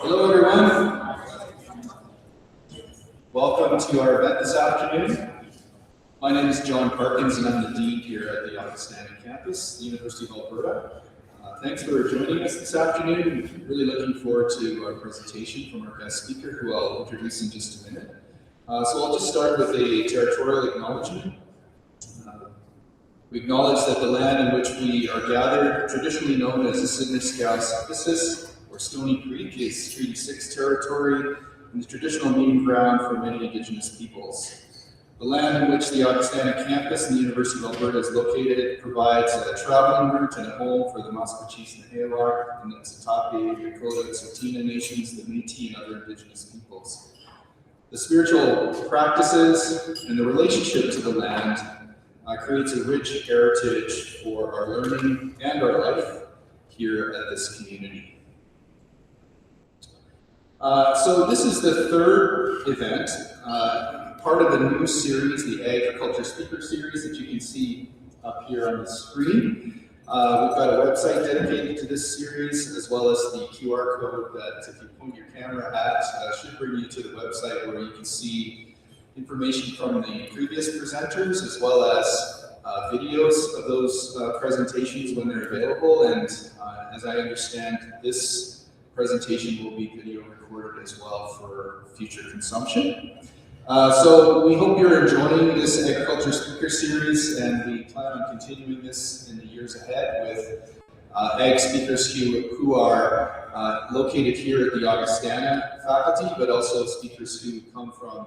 Hello everyone, welcome to our event this afternoon. My name is John Parkins and I'm the Dean here at the Augustana campus, the University of Alberta. Thanks for joining us this afternoon. Really looking forward to our presentation from our guest speaker, who I'll introduce in just a minute. So I'll just start with a territorial acknowledgement. We acknowledge that the land in which we are gathered, traditionally known as the Sidney-Scouse-Ephesus, or Stony Creek, is Treaty 6 territory and the traditional meeting ground for many Indigenous peoples. The land in which the Augustana campus and the University of Alberta is located provides a traveling route and a home for the Maskwacis and Hayward, and the Satape, Dakota, and Tsuut'ina nations, the Métis, and other Indigenous peoples. The spiritual practices and the relationship to the land creates a rich heritage for our learning and our life here at this community. So this is the third event, part of the new series, the Agriculture Speaker Series that you can see up here on the screen. We've got a website dedicated to this series, as well as the QR code that if you point your camera at should bring you to the website where you can see information from the previous presenters, as well as videos of those presentations when they're available. And as I understand, this presentation will be video recorded as well for future consumption. So we hope you're enjoying this Agriculture Speaker Series, and we plan on continuing this in the years ahead with ag speakers who are located here at the Augustana faculty, but also speakers who come from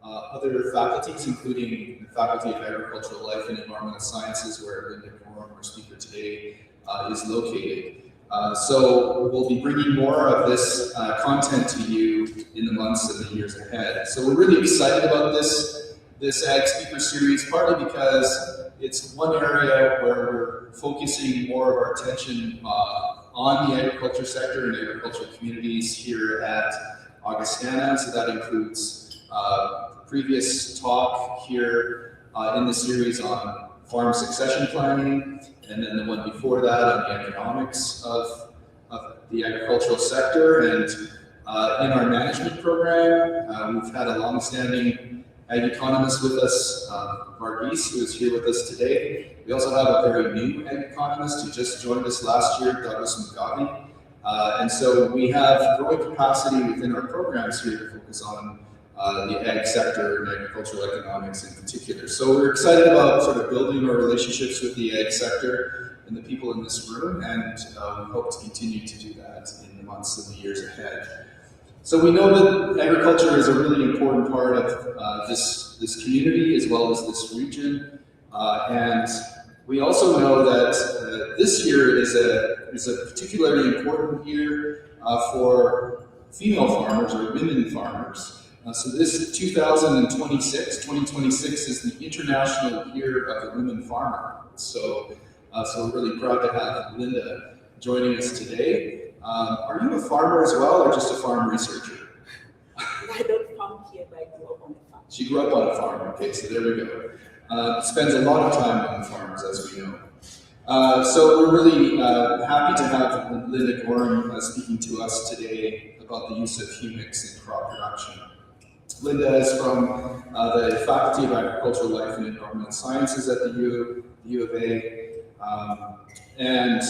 other faculties, including the Faculty of Agricultural Life and Environmental Sciences, where Linda Gorim, our speaker today, is located. So we'll be bringing more of this content to you in the months and the years ahead. So we're really excited about this Ag Speaker Series, partly because it's one area where we're focusing more of our attention on the agriculture sector and agricultural communities here at Augustana. So that includes previous talk here in the series on farm succession planning, and then the one before that on the economics of the agricultural sector. And in our management program, we've had a long-standing ag economist with us, Varghese, who is here with us today. We also have a very new ag economist who just joined us last year, Douglas Mugabe. And so we have growing capacity within our programs here to focus on the ag sector and agricultural economics in particular. So we're excited about sort of building our relationships with the ag sector and the people in this room, and we hope to continue to do that in the months and the years ahead. So we know that agriculture is a really important part of this community as well as this region, and we also know that this year is a particularly important year for female farmers or women farmers. So this 2026 is the International Year of the Women Farmer. So we're really proud to have Linda joining us today. Are you a farmer as well, or just a farm researcher? I don't farm here, but I grew up on a farm. She grew up on a farm. Okay, so there we go. Spends a lot of time on farms, as we know. So we're really happy to have Linda Gorim speaking to us today about the use of humics in crop production. Linda is from the Faculty of Agricultural Life and Environmental Sciences at the U of A, and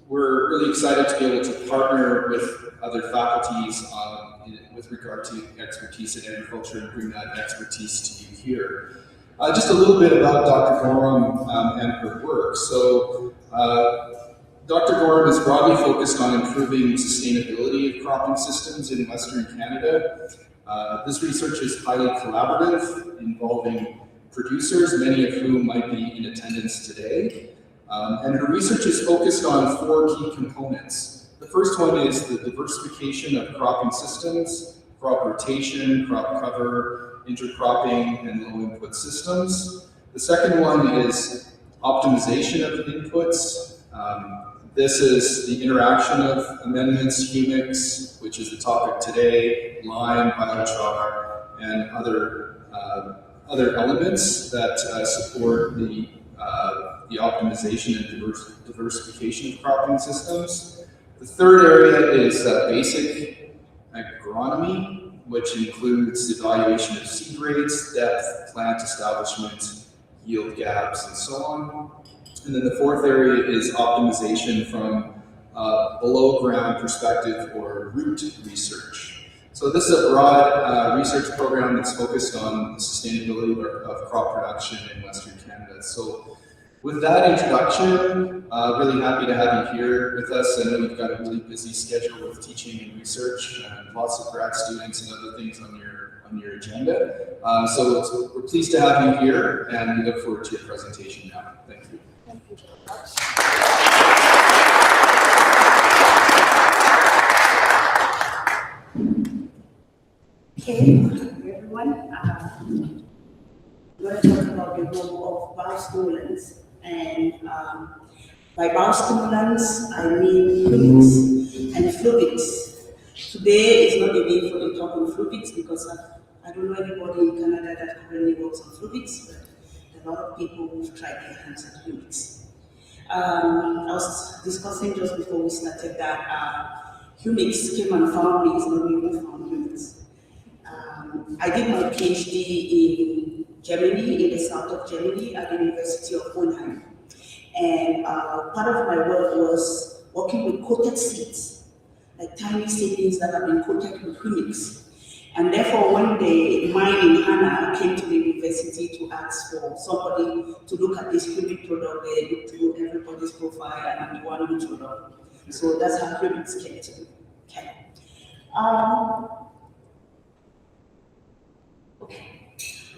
we're really excited to be able to partner with other faculties with regard to expertise in agriculture and bring that expertise to you here. Just a little bit about Dr. Gorim and her work. So Dr. Gorim is broadly focused on improving sustainability of cropping systems in Western Canada. This research is highly collaborative, involving producers, many of whom might be in attendance today. And her research is focused on four key components. The first one is the diversification of cropping systems, crop rotation, crop cover, intercropping, and low input systems. The second one is optimization of inputs. This is the interaction of amendments, humics, which is the topic today, lime, biochar, and other elements that support the optimization and diversification of cropping systems. The third area is basic agronomy, which includes evaluation of seed rates, depth, plant establishment, yield gaps, and so on. And then the fourth area is optimization from below ground perspective or root research. So this is a broad research program that's focused on the sustainability of crop production in Western Canada. So with that introduction, really happy to have you here with us. I know you've got a really busy schedule with teaching and research and lots of grad students and other things on your agenda. So we're pleased to have you here, and we look forward to your presentation now. Thank you. Thank you very much. Okay, everyone. I'm going to talk about the role of biostimulants. And by biostimulants, I mean humics and fluvics. Today is not the day for the talk on fluvics because I don't know anybody in Canada that currently works on fluvics, but a lot of people who've tried their hands at humics. I was discussing just before we started that humics came and found me, it's not me who found humics. I did my PhD in Germany, in the south of Germany, at the University of Hohenheim. And part of my work was working with coated seeds, like tiny seedlings that have been coated with humics. And therefore, when the mine in Hanna came to the university to ask for somebody to look at this humic product, they looked through everybody's profile and I'm the one who showed up. So that's how humics came to me. Okay.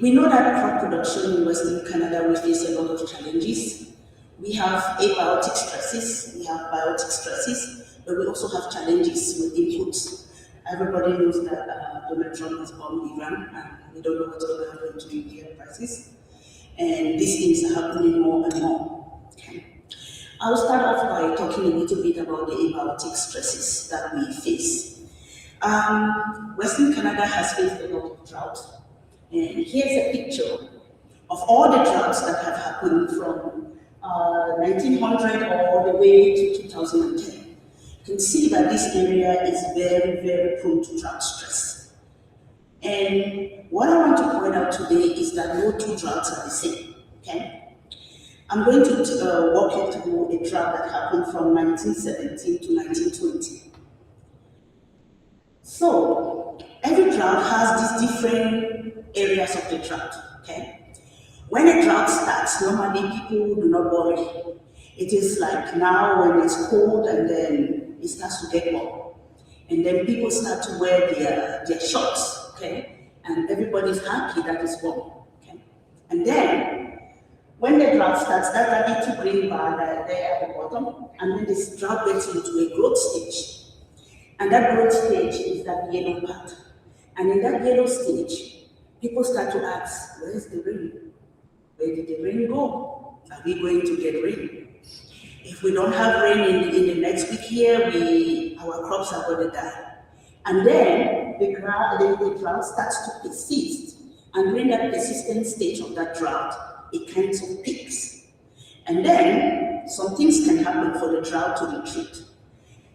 We know that crop production in Western Canada, we face a lot of challenges. We have abiotic stresses, we have biotic stresses, but we also have challenges with inputs. Everybody knows that Donald Trump has bombed Iran, and we don't know what's going to happen to Indian prices. And these things are happening more and more. Okay. I'll start off by talking a little bit about the abiotic stresses that we face. Western Canada has faced a lot of drought. And here's a picture of all the droughts that have happened from 1900 all the way to 2010. You can see that this area is very, very prone to drought stress. And what I want to point out today is that no two droughts are the same. Okay? I'm going to walk you through a drought that happened from 1917 to 1920. So, every drought has these different areas of the drought, okay? When a drought starts, normally people do not worry. It is like now when it's cold and then it starts to get warm. And then people start to wear their shorts, okay? And everybody's happy that it's warm, okay? And then, when the drought starts, that little green bar there at the bottom, and then this drought gets into a growth stage. And that growth stage is that yellow part. And in that yellow stage, people start to ask, where's the rain? Where did the rain go? Are we going to get rain? If we don't have rain in the next week here, our crops are going to die. And then the drought starts to persist. And during that persistent stage of that drought, it kind of peaks. And then some things can happen for the drought to retreat.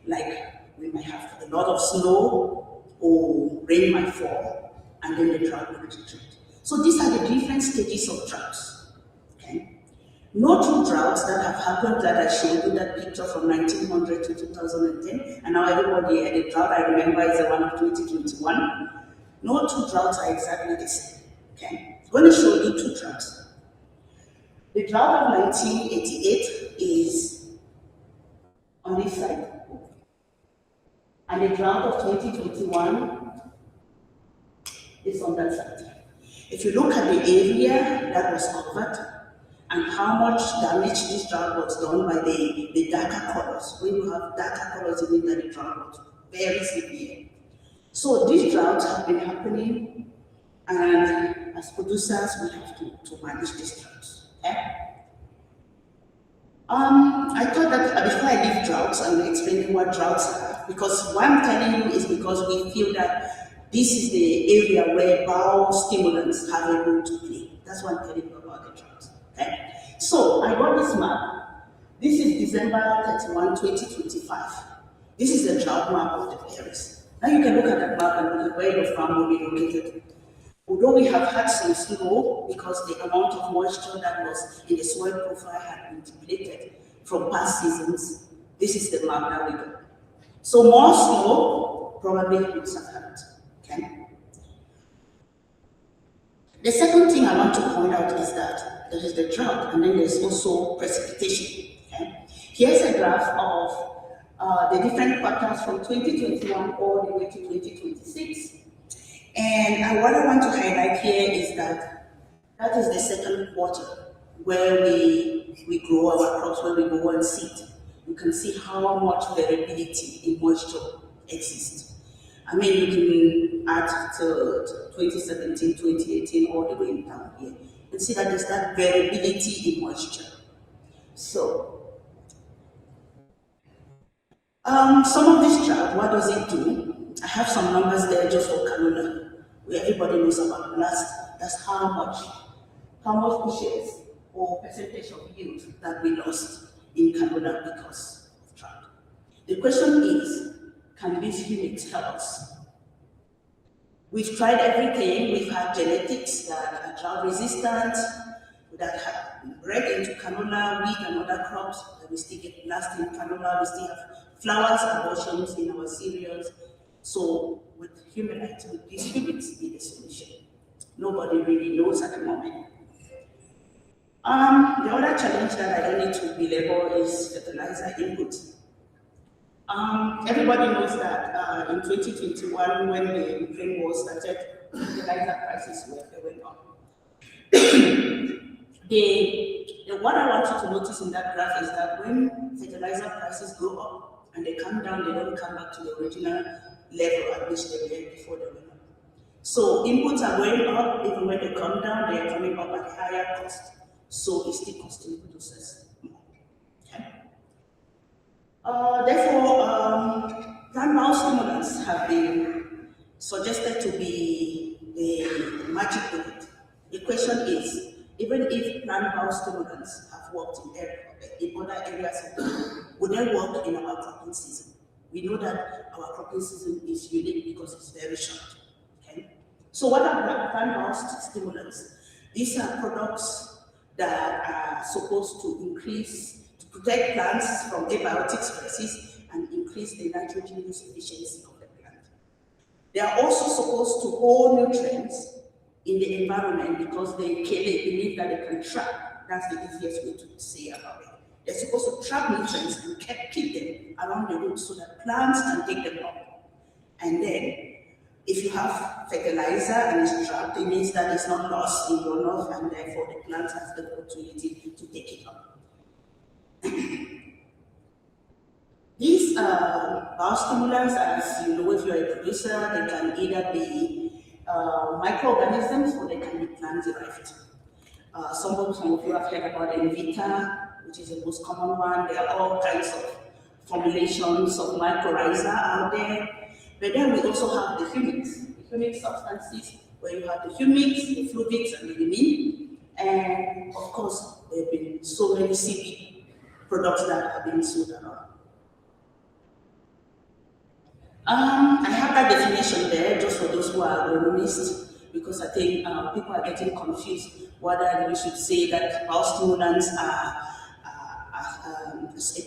Like we might have a lot of snow or rain might fall, and then the drought will retreat. So these are the different stages of droughts. Okay? No two droughts that have happened that I showed you that picture from 1900 to 2010, and now everybody, the drought I remember is the one of 2021. No two droughts are exactly the same. Okay? I'm going to show you two droughts. The drought of 1988 is on this side. And the drought of 2021 is on that side. If you look at the area that was covered and how much damage this drought was done by the darker colors, when you have darker colors, it means that the drought was very severe. So these droughts have been happening, and as producers, we have to manage these droughts. Okay? I thought that before I leave droughts, I'm explaining what droughts are, because what I'm telling you is because we feel that this is the area where biostimulants have a role to play. That's what I'm telling you about the droughts. Okay? So I got this map. This is December 31, 2025. This is the drought map of the Paris. Now you can look at that map and look at where your farm will be located. Although we have had some snow because the amount of moisture that was in the soil profile had been depleted from past seasons, this is the map that we got. So more snow probably would have happened. Okay. The second thing I want to point out is that there is the drought and then there's also precipitation. Okay. Here's a graph of the different patterns from 2021 all the way to 2026. And what I want to highlight here is that that is the second quarter where we grow our crops, where we go and seed. You can see how much variability in moisture exists. I mean, you can add to 2017, 2018, all the way down here. You can see that there's that variability in moisture. So, some of this chart, what does it do? I have some numbers there just for canola. Where everybody knows about blast, that's how much bushels or percentage of yield that we lost in canola because of drought. The question is, can these humics help us? We've tried everything. We've had genetics that are drought resistant, that have been bred into canola, wheat, and other crops, that we still get blast in canola, we still have flowers abortions in our cereals. So with Humalite, with these humics be the solution. Nobody really knows at the moment. The other challenge that I don't need to belabor is fertilizer input. Everybody knows that in 2021, when the Ukraine war started, fertilizer prices went up. What I want you to notice in that graph is that when fertilizer prices go up and they come down, they don't come back to the original level at which they were before they went up. So inputs are going up, even when they come down, they are coming up at a higher cost. So it's still costing producers more. Okay. Therefore, plant stimulants have been suggested to be the magic bullet. The question is, even if plant stimulants have worked in other areas of the world, would they work in our cropping season? We know that our cropping season is unique because it's very short. Okay? So what are plant stimulants? These are products that are supposed to protect plants from abiotic stresses and increase the nitrogen use efficiency of the plant. They are also supposed to hold nutrients in the environment because they believe that they can trap. That's the easiest way to say about it. They're supposed to trap nutrients and keep them around the roots so that plants can take them up. And then, if you have fertilizer and it's trapped, it means that it's not lost in runoff, and therefore the plant has the opportunity to take it up. These biostimulants, as you know, if you're a producer, they can either be microorganisms or they can be plant-derived. Some of you have heard about Invita, which is the most common one. There are all kinds of formulations of mycorrhiza out there. But then we also have the humics, substances, where you have the humics, the fluvics, and the limin. And of course, there have been so many CP products that have been sold around. I have that definition there just for those who are agronomists, because I think people are getting confused whether we should say that biostimulants a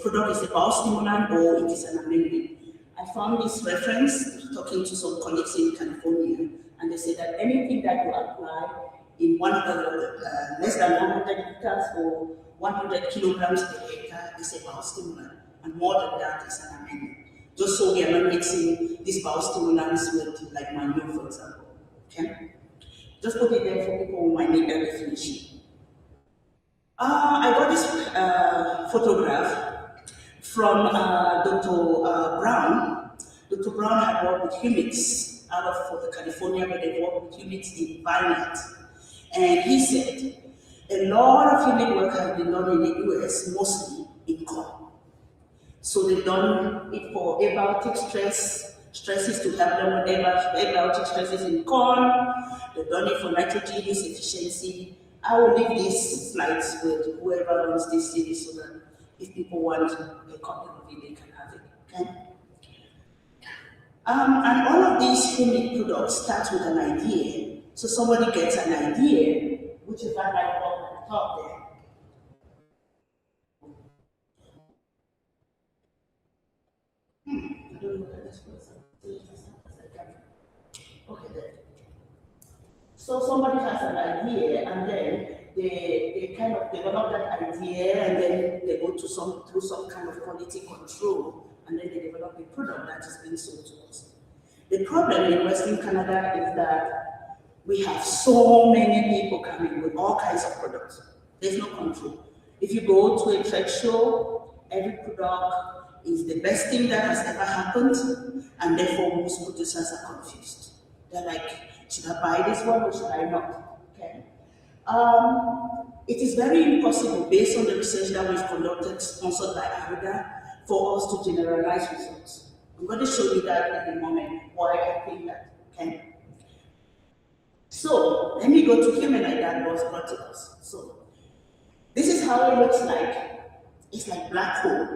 product is a biostimulant or it is an amendment. I found this reference talking to some colleagues in California, and they say that anything that you apply in less than 100 liters or 100 kilograms per acre is a biostimulant, and more than that is an amendment. Just so we are not mixing these biostimulants with like manure, for example. Okay? Just put it there for people who might need that definition. I got this photograph from Dr. Brown. Dr. Brown had worked with Humics out of California, but they worked with Humics in vineyards. And he said, a lot of humic work has been done in the US, mostly in corn. So they've done it for abiotic stresses to help them with abiotic stresses in corn. They've done it for nitrogen use efficiency. I will leave these slides with whoever runs this series so that if people want a copy of it, they can have it. Okay? And all of these humic products start with an idea. So somebody gets an idea, which is that light bulb at the top there. I don't know what this was. Okay, there. So somebody has an idea, and then they kind of develop that idea, and then they go to through some kind of quality control, and then they develop a product that is being sold to us. The problem in Western Canada is that we have so many people coming with all kinds of products. There's no control. If you go to a trade show, every product is the best thing that has ever happened, and therefore most producers are confused. They're like, should I buy this one or should I not? Okay. It is very impossible, based on the research that we've conducted, sponsored by AgSeries, for us to generalize results. I'm going to show you that in a moment, why I think that. Okay. So let me go to Humalite that was brought to us. So this is how it looks like. It's like black hole.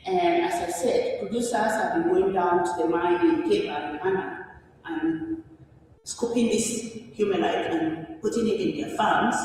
And as I said, producers have been going down to the mine in Cape and Hanna and scooping this Humalite and putting it in their farms.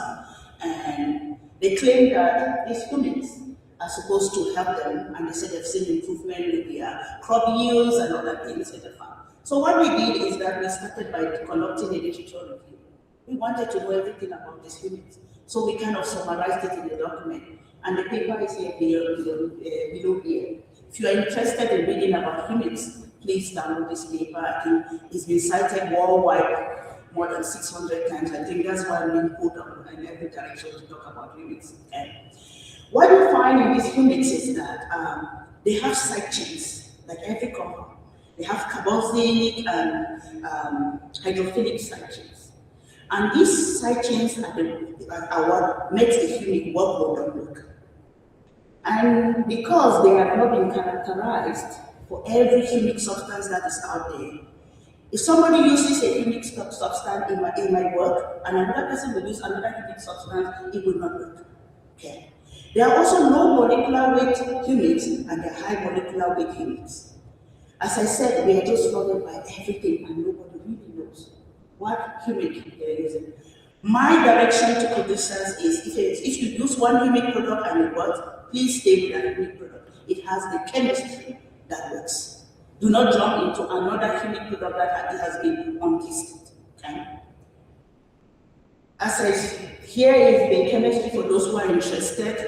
And they claim that these humics are supposed to help them, and they said they've seen improvement with their crop yields and other things in the farm. So what we did is that we started by conducting a literature review. We wanted to know everything about these humics, so we kind of summarized it in the document. And the paper is here below here. If you are interested in reading about humics, please download this paper. I think it's been cited worldwide more than 600 times. I think that's why I'm being pulled up in every direction to talk about humics. Okay. What you find in these humics is that they have side chains, like every compound. They have carboxylic and hydrophilic side chains. And these side chains are what makes the humic work or don't work. And because they have not been characterized for every humic substance that is out there, if somebody uses a humic substance in my work, and another person will use another humic substance, it will not work. Okay. There are also low molecular weight humics and there are high molecular weight humics. As I said, we are just flooded by everything and nobody really knows what humic they're using. My direction to producers is if you use one humic product and it works, please stay with that humic product. It has the chemistry that works. Do not jump into another humic product that has been untested. Okay? As I here is the chemistry for those who are interested.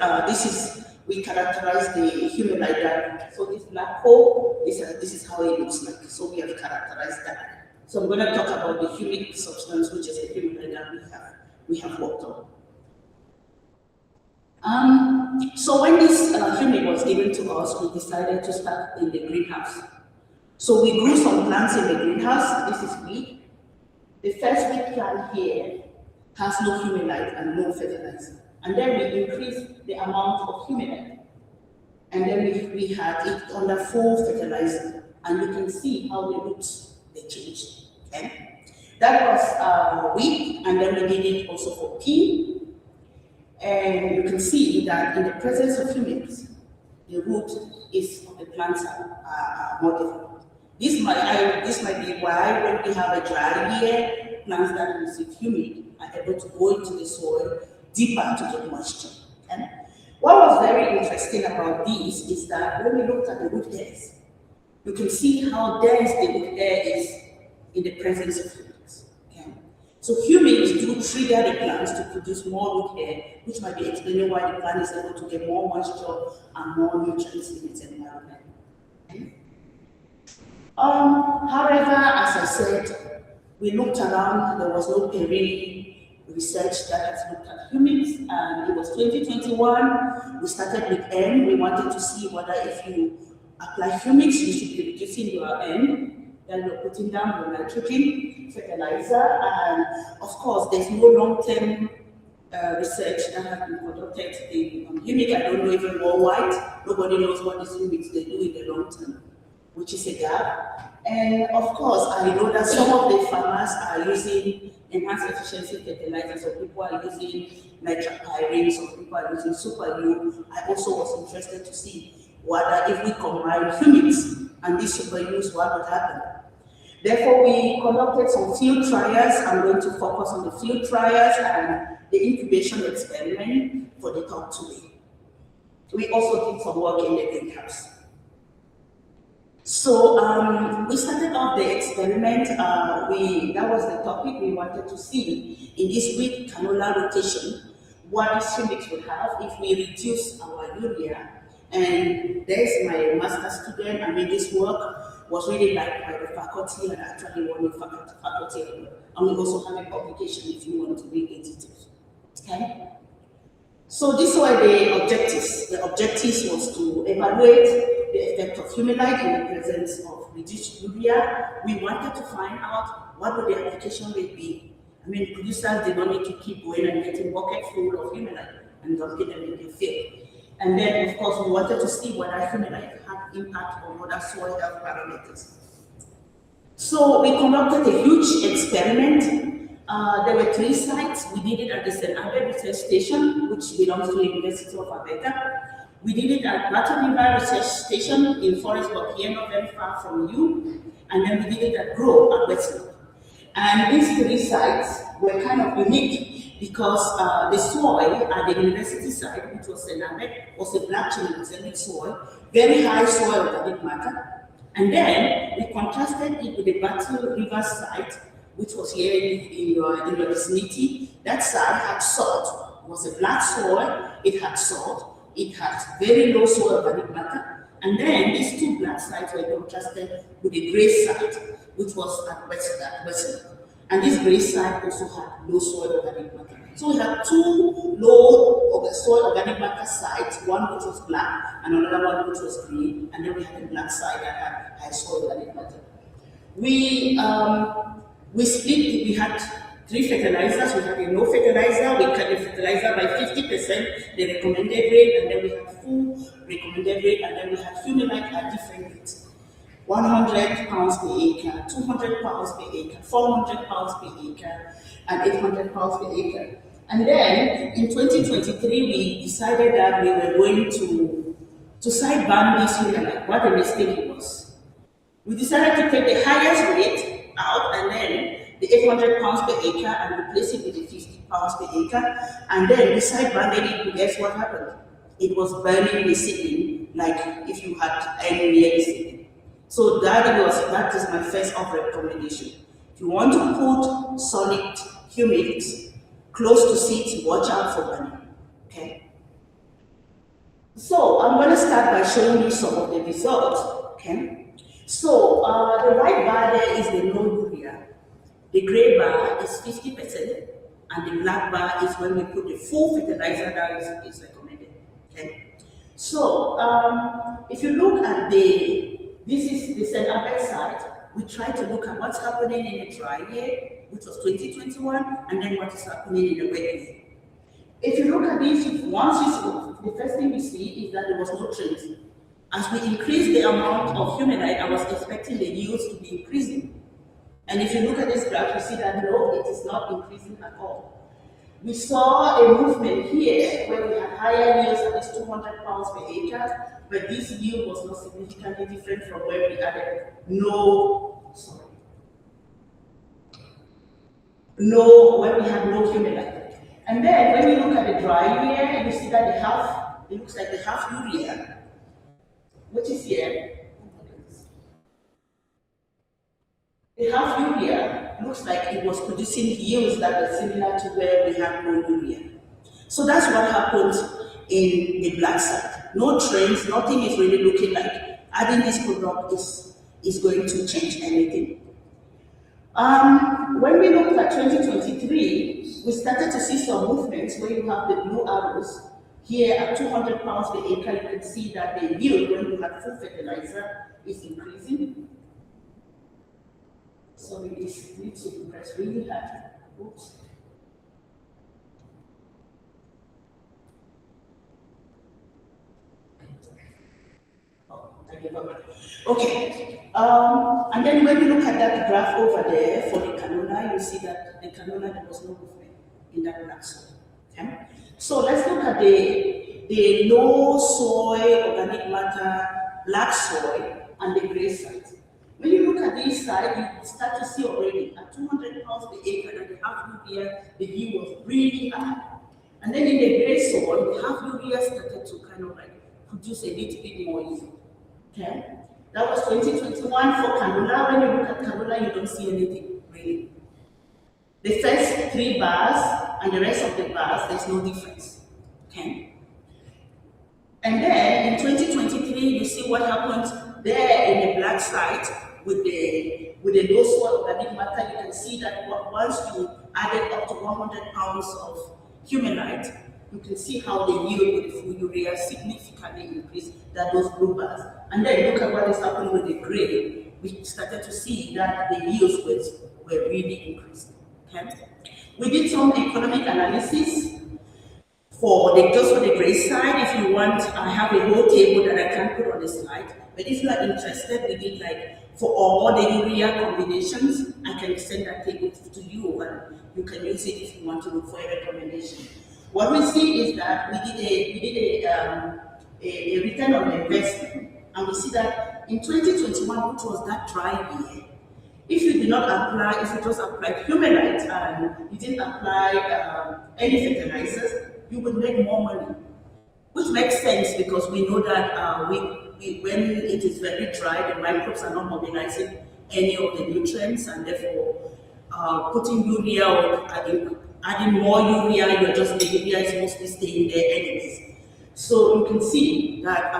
We characterize the Humalite. So this black hole, this is how it looks like. So we have characterized that. So I'm going to talk about the humic substance, which is a Humalite that we have worked on. So when this humic was given to us, we decided to start in the greenhouse. So we grew some plants in the greenhouse. This is wheat. The first wheat plant here has no Humalite and no fertilizer. And then we increased the amount of Humalite. And then we had it under full fertilizer. And you can see how the roots, they changed. Okay? That was wheat, and then we did it also for pea. And you can see that in the presence of humics, the root of the plants are more developed. This might be why when we have a dry year, plants that receive humic are able to go into the soil deeper to get moisture. Okay? What was very interesting about this is that when we looked at the root hairs, you can see how dense the root hair is in the presence of humics. Okay? So humics do trigger the plants to produce more root hair, which might be explaining why the plant is able to get more moisture and more nutrients in its environment. Okay? However, as I said, we looked around, there was no really research that has looked at humics, and it was 2021. We started with N. We wanted to see whether if you apply humics, you should be reducing your N, then you're putting down your nitrogen, fertilizer, and of course, there's no long-term research that has been conducted on humic. I don't know even worldwide. Nobody knows what these humics they do in the long term, which is a gap. And of course, I know that some of the farmers are using enhanced efficiency fertilizers, so people are using nitrapyrin, so people are using super U. I also was interested to see what if we combine humics and this superuse, what would happen? Therefore, we conducted some field trials. I'm going to focus on the field trials and the incubation experiment for the talk today. We also did some work in the greenhouse. So we started off the experiment. That was the topic we wanted to see in this wheat-canola rotation. What this humics would have if we reduce our urea. And there's my master student. I mean, this work was really liked by the faculty and actually won the faculty. And we also have a publication if you want to read the details. Okay? So these were the objectives. The objectives was to evaluate the effect of Humalite in the presence of reduced urea. We wanted to find out what would the application rate be. I mean, producers did not need to keep going and getting bucket full of Humalite and dumping them in the field. And then, of course, we wanted to see whether Humalite had impact on other soil health parameters. So we conducted a huge experiment. There were 3 sites. We did it at the St. Albert Research Station, which belongs to the University of Alberta. We did it at Battle River Research Station in Forestburg, here not very far from you. And then we did it at Gorim at Westwood. And these 3 sites were kind of unique because the soil at the university site, which was St. Albert, was a black chinamazelic soil, very high soil organic matter. And then we contrasted it with the Battle River site, which was here in your vicinity. That site had salt. It was a black soil, it had salt, it had very low soil organic matter. And then these 2 black sites were contrasted with the gray site, which was at Western. And this gray site also had low soil organic matter. So we had 2 low soil organic matter sites, one which was black and another one which was green, and then we had the black site that had high soil organic matter. We split it. We had 3 fertilizers. We had a no fertilizer. We cut the fertilizer by 50%, the recommended rate, and then we had full recommended rate, and then we had Humalite at different rates. 100 pounds per acre, 200 pounds per acre, 400 pounds per acre, and 800 pounds per acre. And then in 2023, we decided that we were going to side ban this Humalite. What a mistake it was. We decided to take the highest rate out and then the 800 pounds per acre and replace it with the 50 pounds per acre. And then we side banded it, but guess what happened? It was burning the seedling like if you had any real seedling. So that is my first of recommendation. If you want to put solid humics close to seeds, watch out for burning. Okay. So I'm going to start by showing you some of the results. Okay. So the white bar there is the no urea. The gray bar is 50%, and the black bar is when we put the full fertilizer that is recommended. Okay. So if you look at this is the St. Albert site. We try to look at what's happening in the dry year, which was 2021, and then what is happening in the wet year. If you look at this, the first thing we see is that there was no trend. As we increase the amount of Humalite, I was expecting the yields to be increasing. And if you look at this graph, you see that no, it is not increasing at all. We saw a movement here where we had higher yields at least 200 pounds per acre, but this yield was not significantly different from where we added where we had no Humalite. And then when you look at the dry year, you see that it looks like the half urea, which is here. The half urea looks like it was producing yields that were similar to where we have no urea. So that's what happened in the black side. No trends, nothing is really looking like adding this product is going to change anything. When we looked at 2023, we started to see some movements where you have the blue arrows. Here at 200 pounds per acre, you can see that the yield when you have full fertilizer is increasing. So we need to press really hard. Oops. Okay. And then when you look at that graph over there for the canola, you see that the canola, there was no movement in that black soil. Okay? So let's look at the the low soil organic matter, black soil, and the gray site. When you look at this side, you start to see already at 200 pounds per acre that the half urea, the yield was really high. And then in the gray soil, the half urea started to kind of like produce a little bit more yield. Okay? That was 2021 for canola. When you look at canola, you don't see anything really. The first 3 bars and the rest of the bars, there's no difference. Okay? And then in 2023, you see what happens there in the black site with the low soil organic matter. You can see that once you added up to 100 pounds of Humalite, you can see how the yield with the full urea significantly increased than those blue bars. And then look at what is happening with the gray. We started to see that the yields were really increased. Okay? We did some economic analysis just for the gray side. If you want, I have a whole table that I can put on the slide. But if you are interested, we did like for all the urea combinations, I can send that table to you and you can use it if you want to look for a recommendation. What we see is that we did a return on investment, and we see that in 2021, which was that dry year, if you did not apply, if you just applied Humalite and you didn't apply any fertilizers, you would make more money, which makes sense because we know that when it is very dry, the microbes are not mobilizing any of the nutrients, and therefore putting urea or adding more urea, the urea is mostly staying there anyways. So you can see that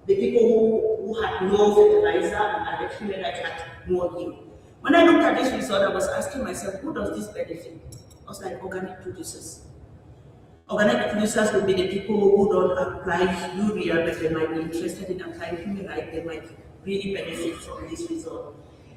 the people who had no fertilizer and added Humalite had more yield. When I looked at this result, I was asking myself, who does this benefit? I was like, organic producers. Organic producers will be the people who don't apply urea, but they might be interested in applying Humalite. They might really benefit from this result.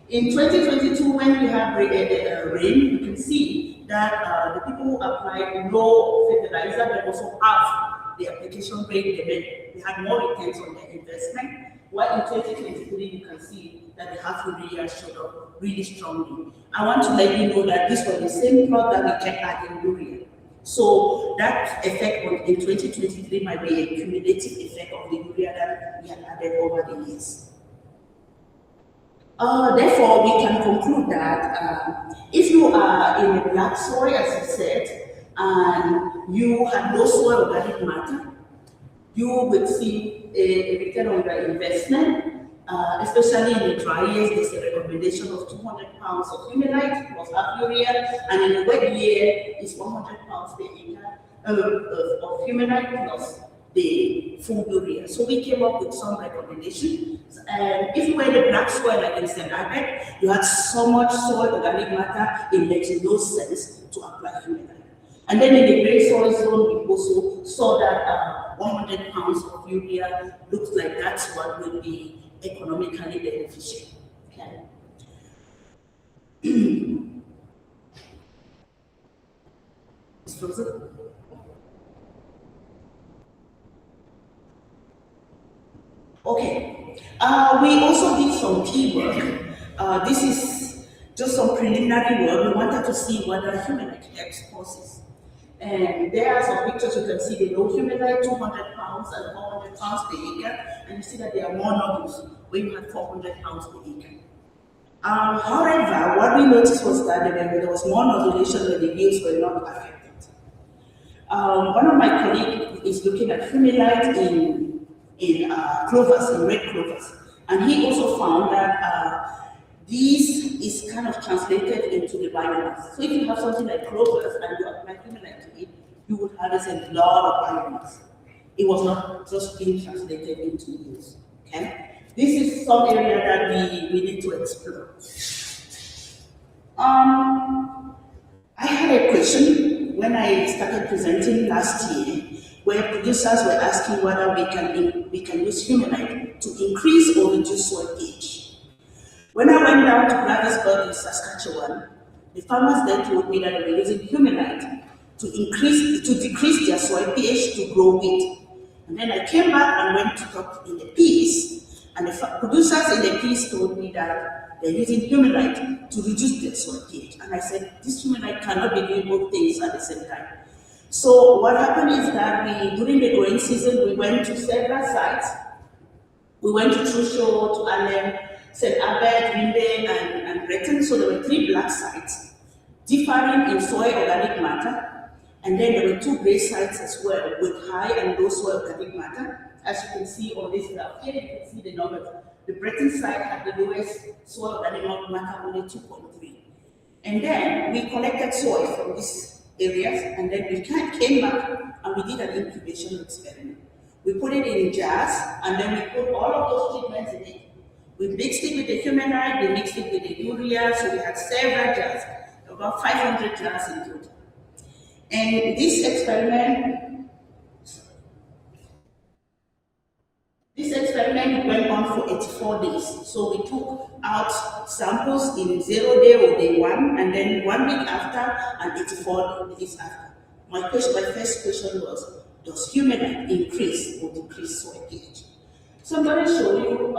In 2022, when we have rain, you can see that the people who applied low fertilizer, but also have the application rate, they had more returns on their investment. While in 2023, you can see that the half urea showed up really strongly. I want to let you know that this was the same plot that we kept adding urea. So that effect in 2023 might be a cumulative effect of the urea that we had added over the years. Therefore, we can conclude that if you are in a black soil, as I said, and you have no soil organic matter, you will see a return on your investment, especially in the dry years. There's a recommendation of 200 pounds of Humalite plus half urea, and in the wet year, it's 100 pounds per acre of Humalite plus the full urea. So we came up with some recommendations. And if you were in the black soil like in St. Albert, you had so much soil organic matter, it makes no sense to apply Humalite. And then in the gray soil zone, we also saw that 100 pounds of urea looks like that's what will be economically beneficial. Okay. It's frozen. Okay, we also did some key work. This is just some preliminary work. We wanted to see whether Humalite helps horses. And there are some pictures you can see the low Humalite, 200 pounds and 400 pounds per acre. And you see that there are more nodules when you have 400 pounds per acre. However, what we noticed was that there was more nodulation when the yields were not affected. One of my colleagues is looking at Humalite in clovers, in red clovers. And he also found that this is kind of translated into the biomass. So if you have something like clovers and you apply Humalite to it, you would harvest a lot of biomass. It was not just being translated into use. Okay? This is some area that we need to explore. I had a question when I started presenting last year, where producers were asking whether we can use Humalite to increase or reduce soil pH. When I went down to Gravisburg in Saskatchewan, the farmers there told me that they were using Humalite to decrease their soil pH to grow wheat. And then I came back and went to talk in the peas, and the producers in the peas told me that they're using Humalite to reduce their soil pH. And I said, this Humalite cannot be doing both things at the same time. So what happened is that during the growing season, we went to several sites. We went to Trueshaw, to Allen, St. Albert, Rinde, and Breton. So there were 3 black sites, differing in soil organic matter. And then there were 2 gray sites as well, with high and low soil organic matter. As you can see on this graph here, you can see the numbers. The Breton site had the lowest soil organic matter, only 2.3. And then we collected soil from these areas, and then we came back and we did an incubation experiment. We put it in jars, and then we put all of those treatments in it. We mixed it with the Humalite, we mixed it with the urea, so we had several jars, about 500 jars in total. And this experiment went on for 84 days. So we took out samples in 0 day or day 1, and then 1 week after, and 84 days after. My first question was, does Humalite increase or decrease soil pH? So I'm going to show you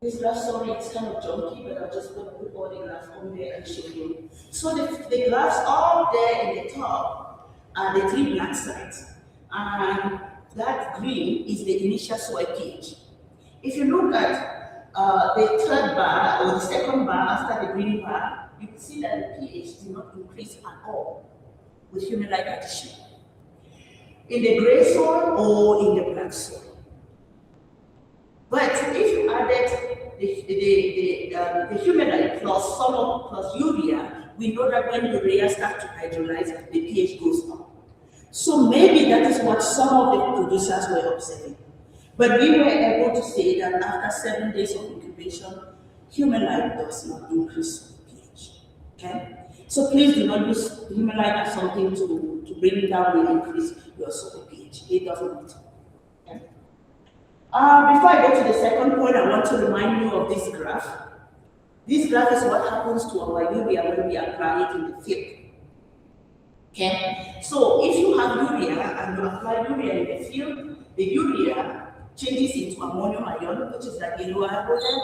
this graph. Sorry, it's kind of junky, but I'm just going to put all the graphs on there and show you. So the graphs all there in the top are the 3 black sites, and that green is the initial soil pH. If you look at the 3rd bar or the 2nd bar after the green bar, you can see that the pH did not increase at all with Humalite addition in the gray soil or in the black soil. But if you added the Humalite plus urea, we know that when urea starts to hydrolyze, the pH goes up. So maybe that is what some of the producers were observing. But we were able to say that after 7 days of incubation, Humalite does not increase pH. Okay? So please do not use Humalite as something to bring down and increase your soil pH. It does not. Okay? Before I go to the second point, I want to remind you of this graph. This graph is what happens to our urea when we apply it in the field. Okay? So if you have urea and you apply urea in the field, the urea changes into ammonium ion, which is like yellow hydrogen,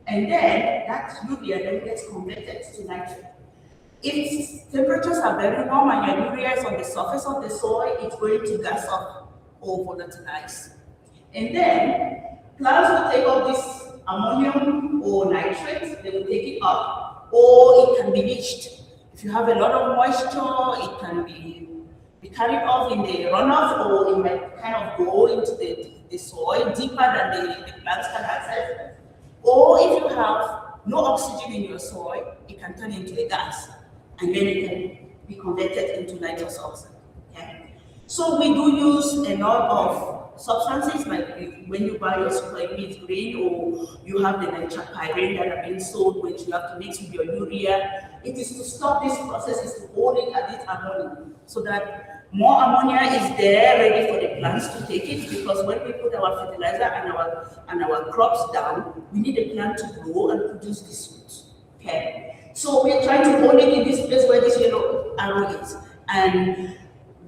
and then that urea then gets converted to nitrogen. If temperatures are very warm and your urea is on the surface of the soil, it's going to gas up or volatilize. And then plants will take up this ammonium or nitrate, they will take it up, or it can be leached. If you have a lot of moisture, it can be carried off in the runoff, or it might kind of go into the soil deeper than the plants can access. Or if you have no oxygen in your soil, it can turn into a gas, and then it can be converted into nitrous oxide. Okay? So we do use a lot of substances, like when you buy your soybean grain, or you have the nitropyrene that are being sold, which you have to mix with your urea. It is to stop this process, is to hold it at this ammonia, so that more ammonia is there ready for the plants to take it, because when we put our fertilizer and our crops down, we need the plant to grow and produce these roots. Okay? So we are trying to hold it in this place where this yellow arrow is. And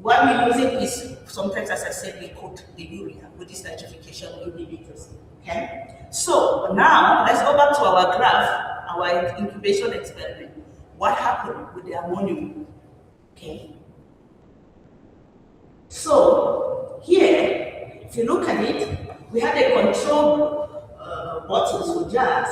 what we use it is, sometimes, as I said, we coat the urea with this nitrification inhibitors. Okay? So now let's go back to our graph, our incubation experiment. What happened with the ammonium? Okay. So here, if you look at it, we had a control bottles or jars,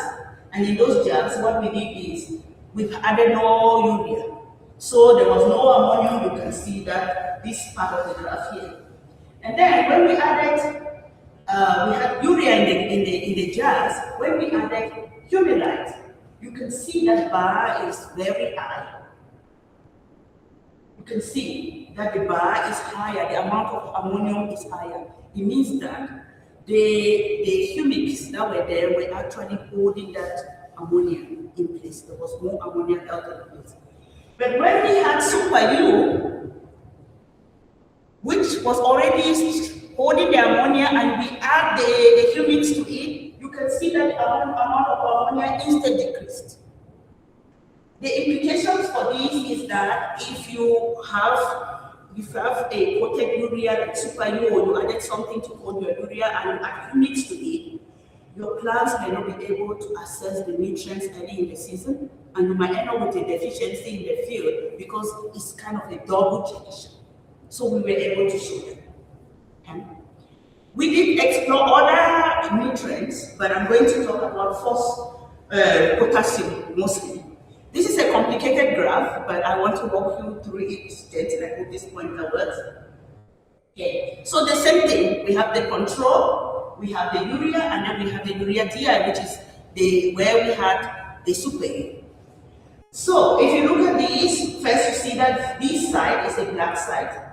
and in those jars, what we did is we've added no urea. So there was no ammonium. You can see that this part of the graph here. And then when we added, we had urea in the jars. When we added Humalite, you can see that bar is very high. You can see that the bar is higher, the amount of ammonium is higher. It means that the humics that were there were actually holding that ammonia in place. There was more ammonia out of the place. But when we had Super U, which was already holding the ammonia, and we add the humics to it, you can see that the amount of ammonia instead decreased. The implications for this is that if you have a coated urea like Super U, or you added something to hold your urea and you add humics to it, your plants may not be able to access the nutrients early in the season, and you might end up with a deficiency in the field because it's kind of a double generation. So we were able to show them. Okay? We did explore other nutrients, but I'm going to talk about potassium mostly. This is a complicated graph, but I want to walk you through it gently. I hope this pointer works. Okay, so the same thing. We have the control, we have the urea, and then we have the urea DI, which is where we had the super. So if you look at these, first you see that this side is a black side.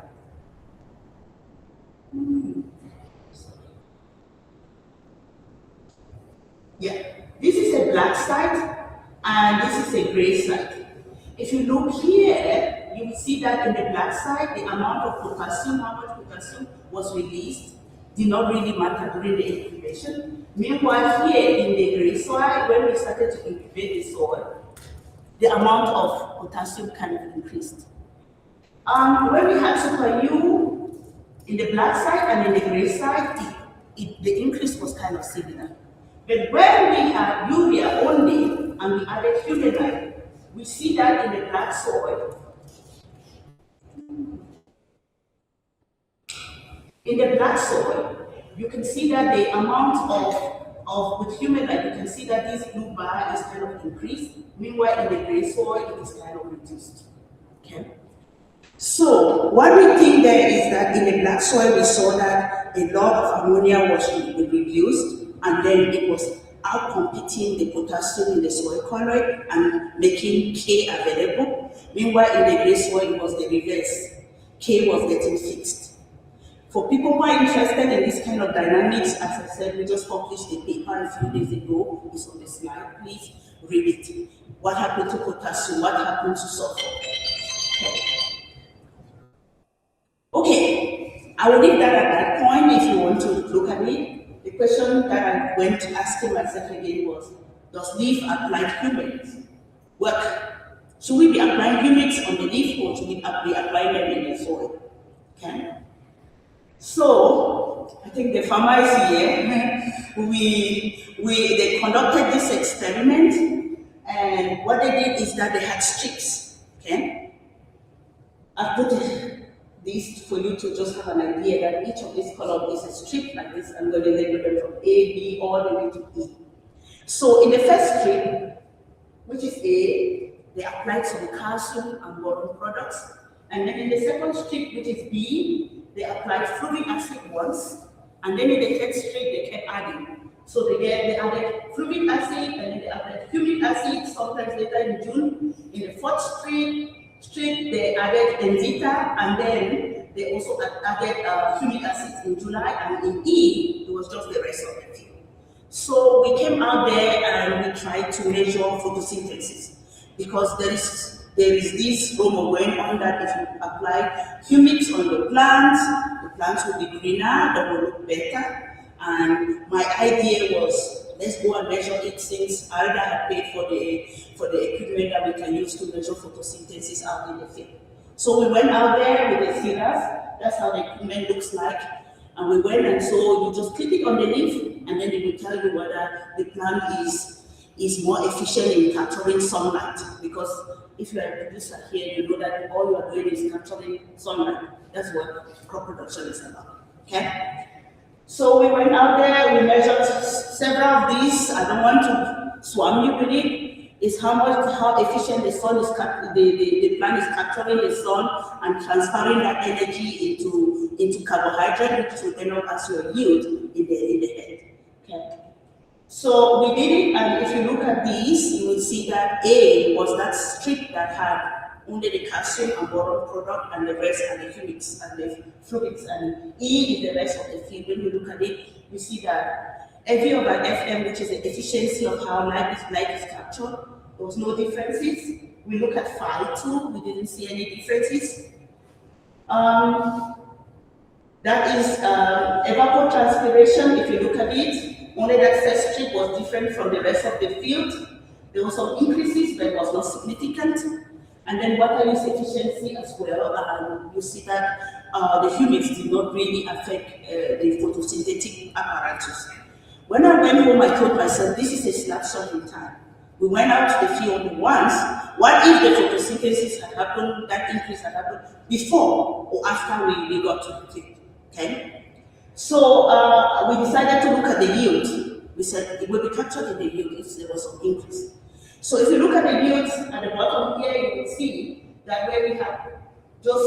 Yeah, this is a black side, and this is a gray side. If you look here, you will see that in the black side, the amount of potassium, how much potassium was released, did not really matter during the incubation. Meanwhile, here in the gray soil, when we started to incubate the soil, the amount of potassium kind of increased. When we had Super U in the black side and in the gray side, the increase was kind of similar. But when we had urea only and we added Humalite, we see that in the black soil. In the black soil, you can see that the amount with Humalite, you can see that this blue bar is kind of increased. Meanwhile, in the gray soil, it is kind of reduced. Okay. So what we think there is that in the black soil, we saw that a lot of ammonia was reduced, and then it was out-competing the potassium in the soil colloid and making K available. Meanwhile, in the gray soil, it was the reverse. K was getting fixed. For people who are interested in this kind of dynamics, as I said, we just published a paper a few days ago. It's on the slide. Please read it. What happened to potassium? What happened to sulfur? Okay, I will leave that at that point if you want to look at it. The question that I went asking myself again was, does leaf applied humics work? Should we be applying humics on the leaf, or should we be applying them in the soil? Okay. So I think the farmer is here. They conducted this experiment, and what they did is that they had strips. Okay. I put this for you to just have an idea that each of these columns is a strip like this. I'm going to label them from A, B, all the way to E. So in the first strip, which is A, they applied some calcium and boron products. And then in the second strip, which is B, they applied fluvic acid once. And then in the third strip, they kept adding. So they added fluvic acid, and then they added humic acid sometimes later in June. In the fourth strip, they added Envita, and then they also added humic acid in July, and in E, it was just the rest of the field. So we came out there and we tried to measure photosynthesis, because there is this rumor going on that if you apply humics on the plants will be greener, they will look better. And my idea was, let's go and measure it, since I already had paid for the equipment that we can use to measure photosynthesis out in the field. So we went out there with the feeders. That's how the equipment looks like. And we went, and so you just click it on the leaf, and then it will tell you whether the plant is more efficient in capturing sunlight. Because if you are a producer here, you know that all you are doing is capturing sunlight. That's what crop production is about. Okay? So we went out there, we measured several of these. I don't want to swam you with it. It's how efficient the sun is, the plant is capturing the sun and transferring that energy into carbohydrate, which will end up as your yield in the head. Okay. So we did it, and if you look at these, you will see that A was that strip that had only the calcium and boron product, and the rest are the humics and the fluvics, and E is the rest of the field. When you look at it, you see that FV over FM, which is the efficiency of how light is captured, there was no differences. We look at phi too, we didn't see any differences. That is evapotranspiration. If you look at it, only that first strip was different from the rest of the field. There were some increases, but it was not significant. And then water use efficiency as well. You see that the humics did not really affect the photosynthetic apparatus. When I went home, I told myself, this is a snapshot in time. We went out to the field once. What if the photosynthesis had happened, that increase had happened before or after we got to the field? Okay? So we decided to look at the yield. We said it will be captured in the yield if there was some increase. So if you look at the yields at the bottom here, you will see that where we have just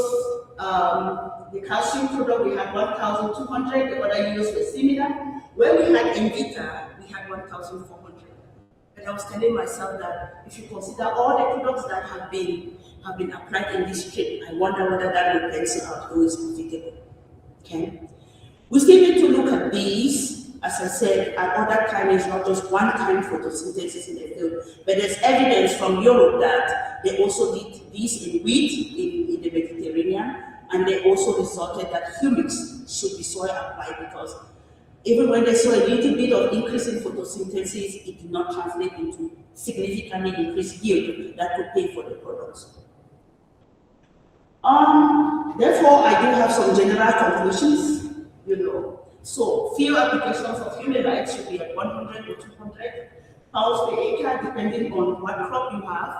the calcium product, we had 1,200, the other yields were similar. Where we had Invita, we had 1,400. And I was telling myself that if you consider all the products that have been applied in this strip, I wonder whether that will pencil out who is profitable. Okay? We still need to look at these, as I said, at other times, not just one time photosynthesis in the field, but there's evidence from Europe that they also did this in wheat in the Mediterranean, and they also resorted that humics should be soil applied because even when they saw a little bit of increase in photosynthesis, it did not translate into significantly increased yield that could pay for the products. Therefore, I do have some general conclusions. So field applications of Humalite should be at 100 or 200 pounds per acre, depending on what crop you have,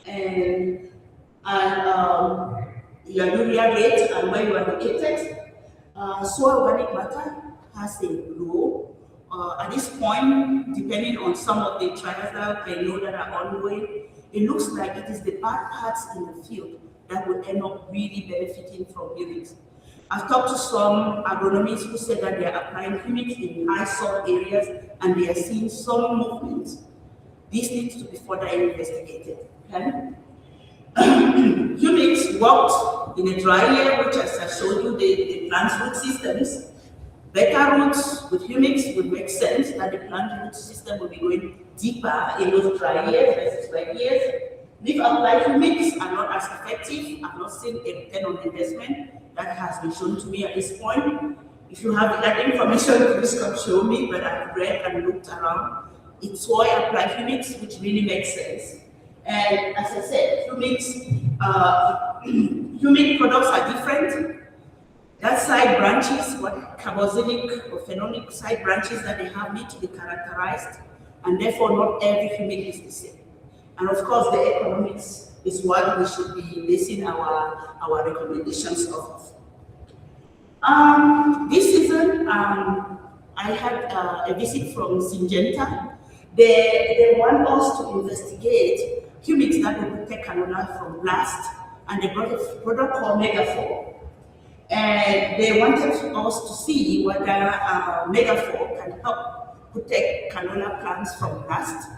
and your urea rate and where you are located. Soil organic matter has a low. At this point, depending on some of the trials they know that are ongoing, it looks like it is the bad parts in the field that will end up really benefiting from humics. I've talked to some agronomists who said that they are applying humics in high soil areas and they are seeing some movement. This needs to be further investigated. Okay? Humics worked in a dry year, which as I showed you, the plant root systems. Better roots with humics would make sense that the plant root system will be going deeper in those dry years versus wet years. Leaf applied humics are not as effective. I've not seen a return on investment that has been shown to me at this point. If you have that information, please come show me, but I've read and looked around. It's soil applied humics, which really makes sense. And as I said, humic products are different. That side branches, what carboxylic or phenolic side branches that they have need to be characterized, and therefore not every humic is the same. And of course, the economics is what we should be basing our recommendations off of. This season, I had a visit from Syngenta. They want us to investigate humics that will protect canola from blast, and they brought a product called Megafor. And they wanted us to see whether Megafor can help protect canola plants from blast.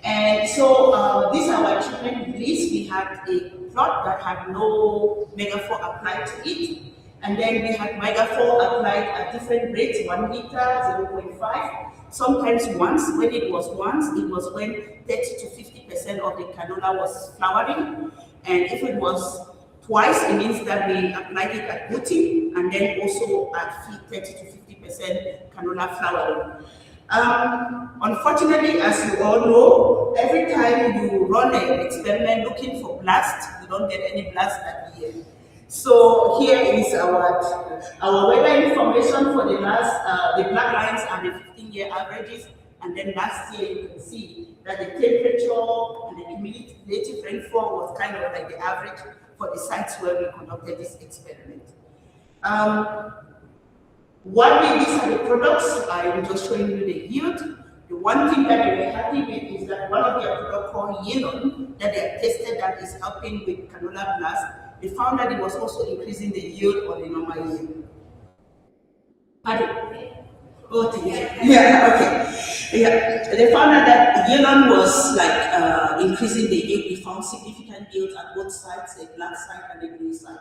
And so this is our treatment list. We had a plot that had no Megafor applied to it. And then we had Megafor applied at different rates, 1 liter, 0.5. Sometimes once. When it was once, it was when 30 to 50% of the canola was flowering. And if it was twice, it means that we applied it at rooting and then also at 30 to 50% canola flowering. Unfortunately, as you all know, every time you run an experiment looking for blast, you don't get any blast that year. So here is our weather information for the last, the black lines are the 15-year averages, and then last year you can see that the temperature and the cumulative rainfall was kind of like the average for the sites where we conducted this experiment. These are the products. I'm just showing you the yield. The one thing that we were happy with is that one of their products called Yenon that they have tested that is helping with canola blast. They found that it was also increasing the yield on the normal yield. Pardon? Oh, yeah, okay. Yeah, they found out that Yenon was like increasing the yield. We found significant yield at both sides, the black side and the green side.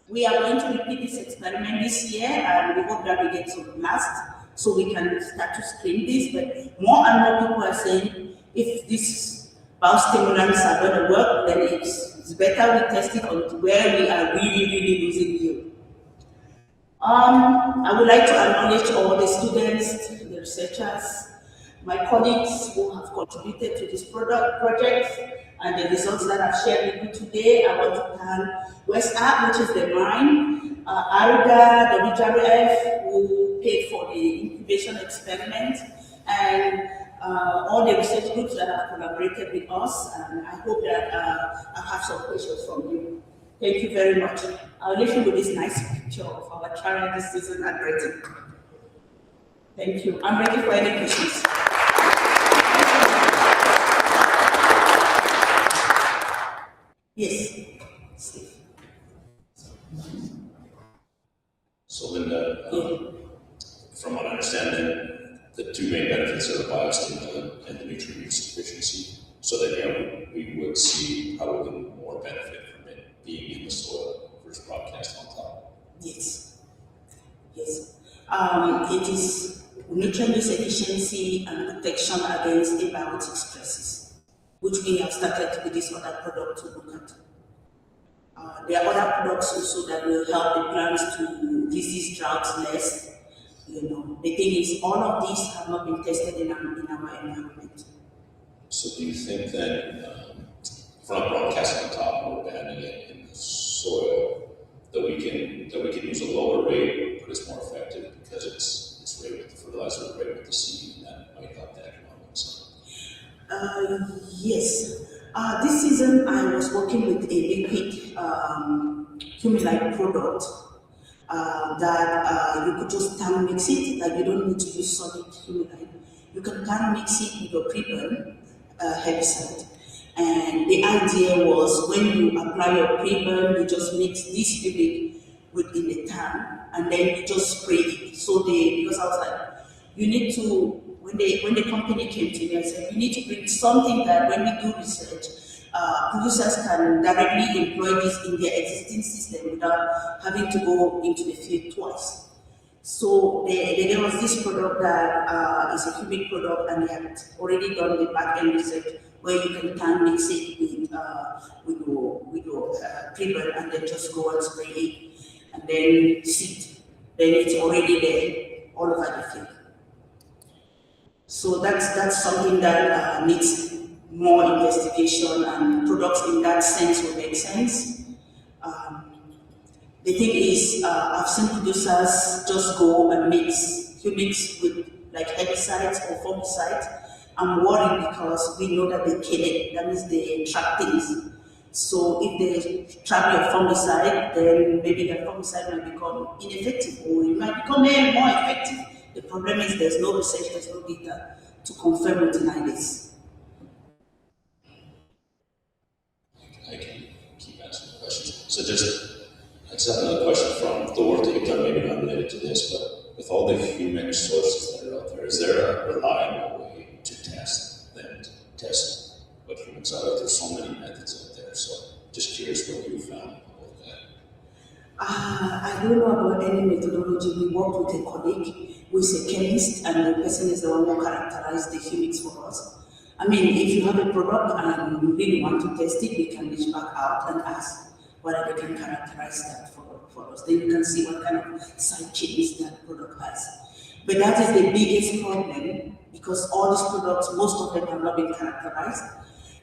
We are going to repeat this experiment this year, and we hope that we get some blast so we can start to screen this. But more and more people are saying if these biostimulants are going to work, then it's better we test it on where we are really losing yield. I would like to acknowledge all the students, the researchers, my colleagues who have contributed to this project and the results that I've shared with you today. I want to thank West Art, which is the mine, ARDA, WRF, who paid for the incubation experiment, and all the research groups that have collaborated with us, and I hope that I have some questions from you. Thank you very much. I'll leave you with this nice picture of our trial this season at Brighton. Thank you. I'm ready for any questions. Yes. Steve. So Linda, from what I understand, the two main benefits are the biostimulant and the nutrient use efficiency. So that we would see probably more benefit from it being in the soil versus broadcast on top. Yes. Yes. It is nutrient use efficiency and protection against abiotic stresses, which we have started with this other product to look at. There are other products also that will help the plants to resist droughts less. You know, the thing is, all of these have not been tested in our environment. So do you think that from broadcast on top or banning it in the soil that we can use a lower rate, but it's more effective because it's right with the fertilizer, right with the seed, and that might help the economics? Yes. This season I was working with a liquid Humalite product that you could just can mix it, like you don't need to use solid Humalite. You can can mix it with your pre-burn herbicide. And the idea was when you apply your pre-burn, you just mix this humic within the tan and then you just spray it. So because I was like, you need to, when the company came to me, I said, you need to bring something that when we do research, producers can directly employ this in their existing system without having to go into the field twice. So there was this product that is a humic product, and they had already done the back end research where you can mix it with your pre-burn and then just go and spray it and then seed. Then it's already there all over the field. So that's something that needs more investigation, and products in that sense will make sense. The thing is, I've seen producers just go and mix humics with like herbicides or fungicides. I'm worried because we know that they kill it, that means they trap things. So if they trap your fungicide, then maybe the fungicide might become ineffective or it might become more effective. The problem is there's no research, there's no data to confirm or deny this. I can keep asking questions. So I just have another question from the work that you've done, maybe not related to this, but with all the humic sources that are out there, is there a reliable way to test what humics are? There's so many methods out there, so just curious what you found about that. I don't know about any methodology. We worked with a colleague who is a chemist, and the person is the one who characterized the humics for us. I mean, if you have a product and you really want to test it, we can reach back out and ask whether they can characterize that for us. Then you can see what kind of side chains that product has. But that is the biggest problem, because all these products, most of them have not been characterized.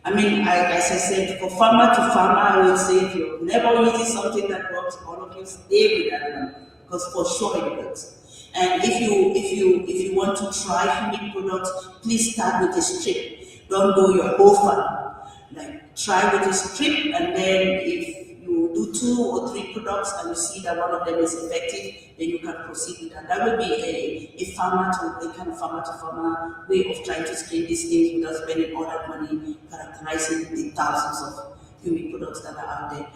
I mean, as I said, for farmer to farmer, I would say if you're never using something that works, all of you stay with that one, because for sure it works. And if you want to try humic products, please start with a strip. Don't go your whole farm. Like, try with a strip, and then if you do 2 or 3 products and you see that one of them is effective, then you can proceed with that. That would be a farmer to farmer way of trying to screen these things without spending all that money characterizing the thousands of humic products that are out there.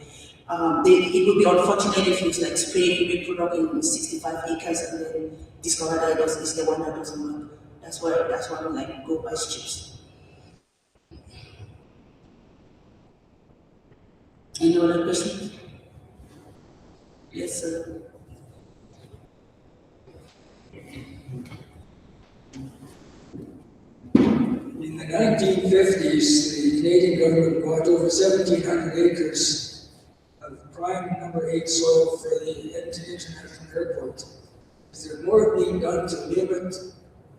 It would be unfortunate if you like spray a humic product in 65 acres and then discover that it's the one that doesn't work. That's why we like go by strips. Any other questions? Yes, sir. In the 1950s, the Canadian government bought over 1,700 acres of prime number 8 soil for the Edmonton International Airport. Is there more being done to limit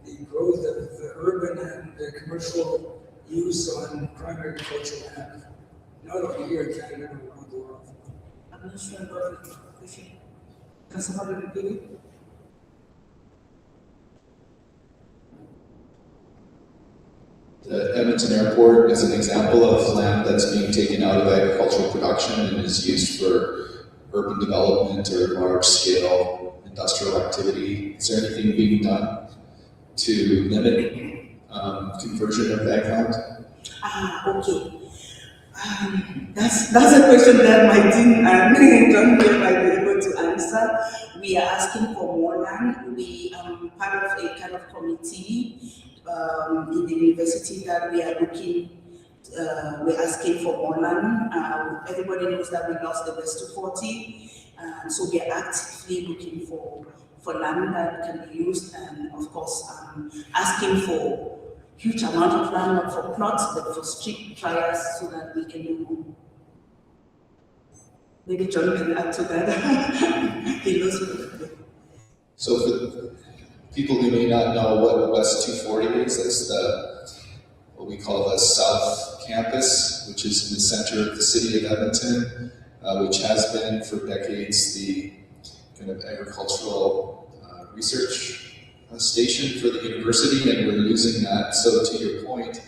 the growth of the urban and commercial use on prime agricultural land? Not only here in Canada, but around the world. I'm not sure about the question. Can somebody repeat it? The Edmonton Airport is an example of land that's being taken out of agricultural production and is used for urban development or large-scale industrial activity. Is there anything being done to limit conversion of ag land? Okay. That's a question that my team and John here might be able to answer. We are asking for more land. We are part of a kind of committee in the university that we are looking. We're asking for more land. Everybody knows that we lost the West 240, so we are actively looking for land that can be used, and of course asking for huge amount of land, not for plots, but for street trials, so that we can do. Maybe John can add to that. He knows what. So for people who may not know what West 240 is, that's what we call the South Campus, which is in the center of the city of Edmonton, which has been for decades the kind of agricultural research station for the university, and we're losing that. So to your point,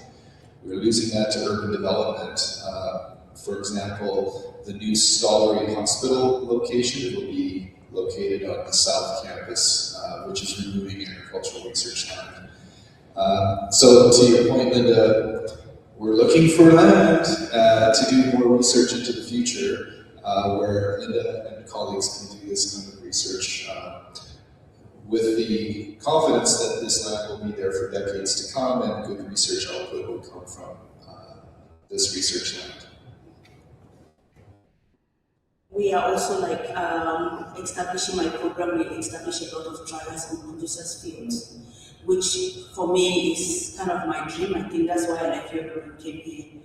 we're losing that to urban development. For example, the new Stollery Hospital location will be located on the South Campus, which is removing agricultural research land. So to your point, Linda, we're looking for land to do more research into the future, where Linda and colleagues can do this kind of research with the confidence that this land will be there for decades to come, and good research output will come from this research land. We are also establishing my program. We establish a lot of trials on producers' fields, which for me is kind of my dream. I think that's why I left here and came here,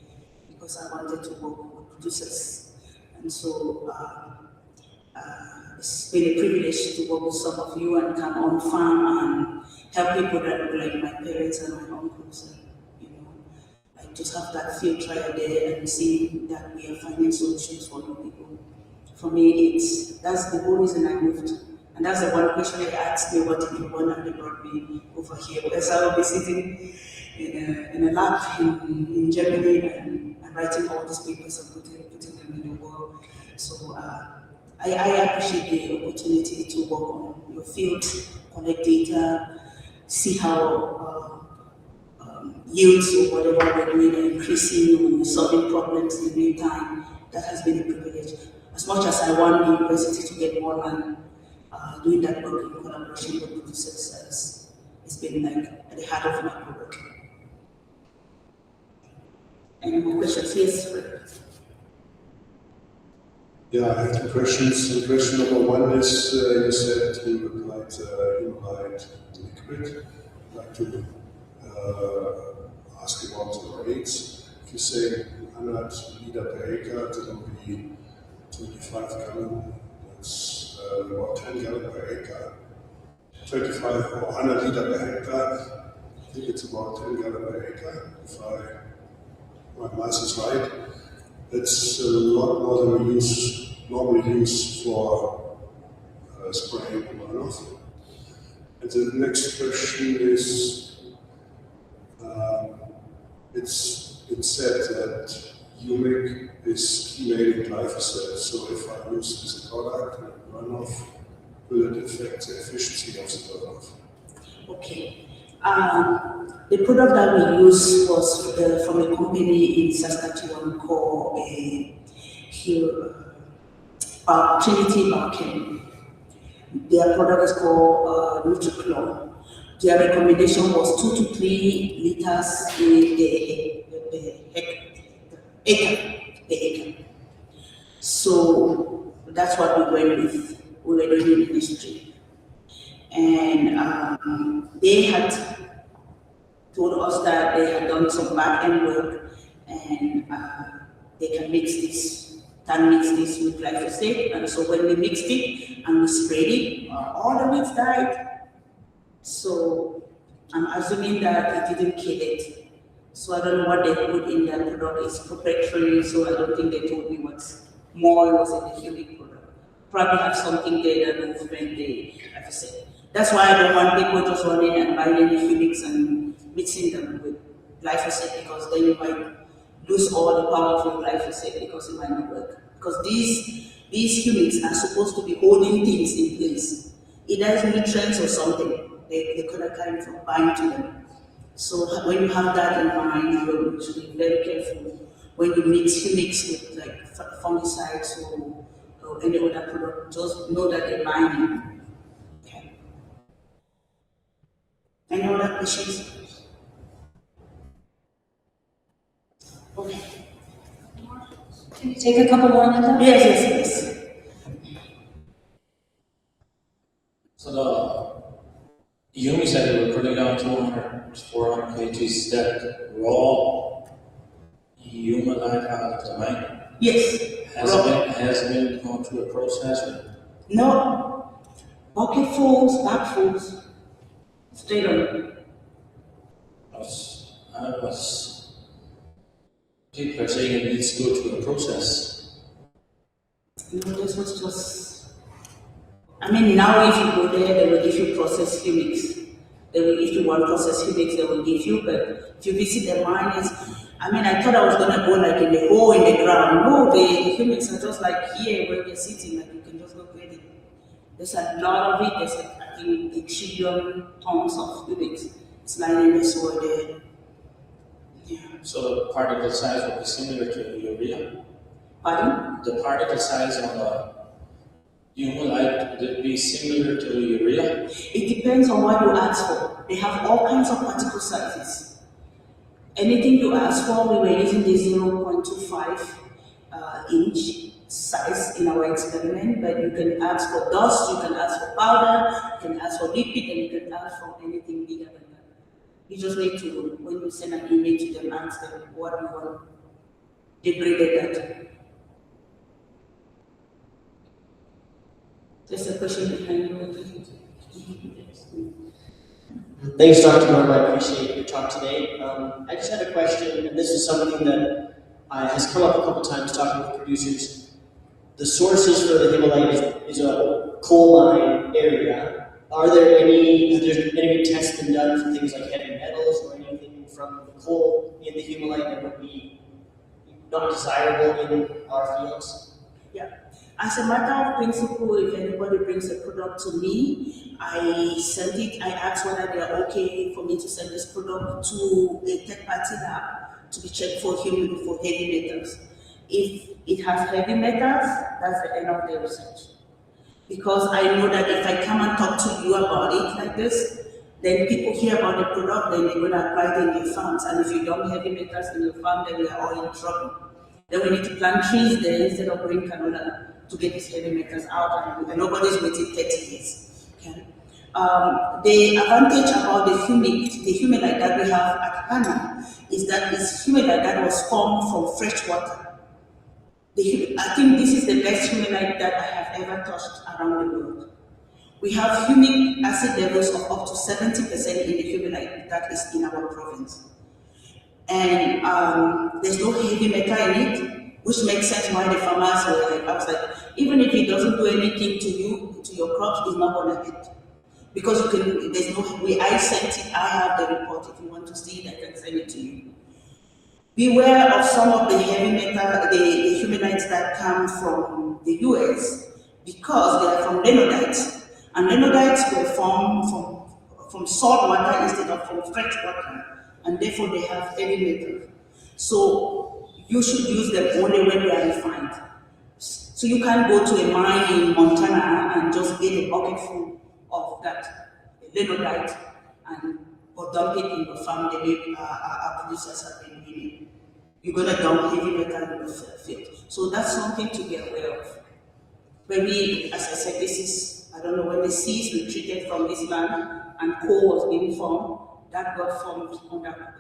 because I wanted to work with producers. And so it's been a privilege to work with some of you and come on farm and help people that look like my parents and my uncles. And, just have that field trial there and see that we are finding solutions for new people. For me, that's the whole reason I moved. And that's the one question they asked me, what if you want, and they brought me over here. Because I will be sitting in a lab in Germany and writing all these papers and putting them in the world. So I appreciate the opportunity to work on your field, collect data, see how yields or whatever we're doing are increasing, solving problems in the meantime. That has been a privilege. As much as I want the university to get more land, doing that work in collaboration with producers has been at the heart of my program. Any more questions? Yes, Fred. Yeah, I have two questions. Question number one is, you said you would like Humalite liquid. I'd like to ask about the rates. If you say 100 liter per acre, that will be 25 gallon. That's about 10 gallon per acre. 25 or 100 liter per hectare. I think it's about 10 gallon per acre, if my math is right. That's a lot more than we normally use for spraying runoff. And the next question is, it's said that humic is chelating glyphosate. So if I use this product and runoff, will it affect the efficiency of the runoff? Okay. The product that we use was from a company in Saskatchewan called Trinity Barchem. Their product is called Nutriclor. Their recommendation was 2 to 3 liters per acre. So that's what we went with. We were doing in the industry. And they had told us that they had done some back-end work and they can mix this with glyphosate. And so when we mixed it and we sprayed it, all the weeds died. So I'm assuming that it didn't kill it. So I don't know what they put in that product. It's proprietary, so I don't think they told me what more was in the humic product. Probably have something there that will prevent the glyphosate. That's why I don't want people just running and buying any humics and mixing them with glyphosate, because then you might lose all the power of your glyphosate because it might not work. Because these humics are supposed to be holding things in place. Either it's nutrients or something, they could have kind of bind to them. So when you have that in mind, you should be very careful when you mix humics with like fungicides or any other product. Just know that they're binding. Okay. Any other questions? Okay. Can you take a couple more, Linda? Yes. So the humics that you were putting down 200, 400 kgs, that raw Humalite out of the mine Yes. has been gone through a process. No. Bucketfuls, bagfuls, straight on. People are saying it needs to go through a process. You know, this was just. I mean, now if you go there, they will give you processed humics. They will give you one processed humics, they will give you, but if you visit the mines, I mean, I thought I was gonna go like in the hole in the ground. No, the humics are just like here where we're sitting, like you can just go get it. There's a lot of it, there's like, I think, a trillion tons of humics. It's lying in the soil there. Yeah. So the particle size will be similar to urea. Pardon? The particle size on the Humalite, would it be similar to urea? It depends on what you ask for. They have all kinds of particle sizes. Anything you ask for, we were using the 0.25 inch size in our experiment, but you can ask for dust, you can ask for powder, you can ask for liquid, and you can ask for anything bigger than that. You just need to, when you send an email to them, ask them what you want. They graded that. There's a question behind you. Thanks, Dr. Gorim. I appreciate your talk today. I just had a question, and this is something that has come up a couple times talking with producers. The sources for the Humalite is a coal mine area. Have there any tests been done for things like heavy metals or anything from the coal in the Humalite that would be not desirable in our fields? Yeah. As a matter of principle, if anybody brings a product to me, I send it, I ask whether they are okay for me to send this product to a third-party lab to be checked for heavy metals. If it has heavy metals, that's the end of the research. Because I know that if I come and talk to you about it like this, then people hear about the product, then they're going to apply it in their farms. And if you don't have heavy metals in your farm, then we are all in trouble. Then we need to plant trees there instead of growing canola to get these heavy metals out, and nobody's waiting 30 years. Okay? The advantage about the Humalite that we have at Hanna is that it's Humalite that was formed from fresh water. I think this is the best Humalite that I have ever touched around the world. We have humic acid levels of up to 70% in the Humalite that is in our province. And there's no heavy metal in it, which makes sense why the farmers were like, I was like, even if it doesn't do anything to you, to your crops, it's not gonna hit. Because you can, there's no way, I sent it, I have the report. If you want to see it, I can send it to you. Beware of some of the heavy metal, the humanites that come from the US, because they are from lenodites. And lenodites were formed from salt water instead of from fresh water. And therefore they have heavy metal. So you should use them only when they are refined. So you can't go to a mine in Montana and just get a bucket full of that lenodite or dump it in the farm the way our producers have been doing. You're going to dump heavy metal in the field. So that's something to be aware of. When we, as I said, this is, I don't know, when the seeds were treated from this land and coal was being formed, that got formed on that.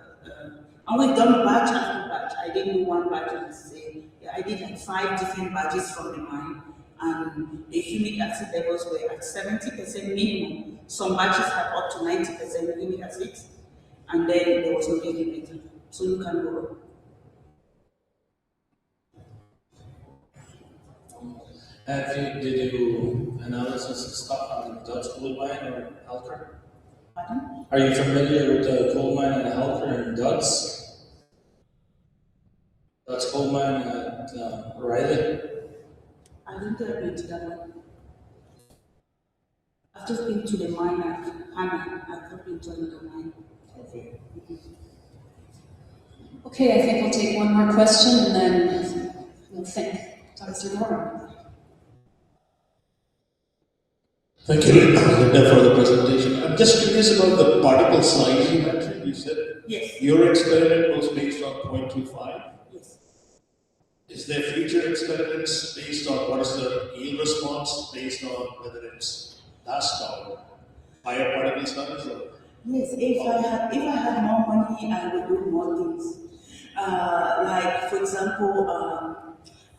And we've done batch after batch. I didn't do one batch and say, I did like 5 different batches from the mine, and the humic acid levels were at 70% minimum. Some batches had up to 90% humic acid, and then there was no heavy metal. So you can go. Did you analysis stuff on Dutch blue wine or Alker? Pardon? Are you familiar with the coal mine and Halper in Dutz? Dutz coal mine at Riley? I think I've been to that one. I've just been to the mine at Hanna. I've not been to another mine. Okay. Okay, I think we'll take one more question and then we'll think. Dr. Gorim. Thank you, Linda, for the presentation. I'm just curious about the particle size you mentioned. You said Yes. your experiment was based on 0.25. Yes. Is there future experiments based on what is the yield response based on whether it's dust or higher particle size? Or? Yes, if I had more money, I would do more things. Like, for example,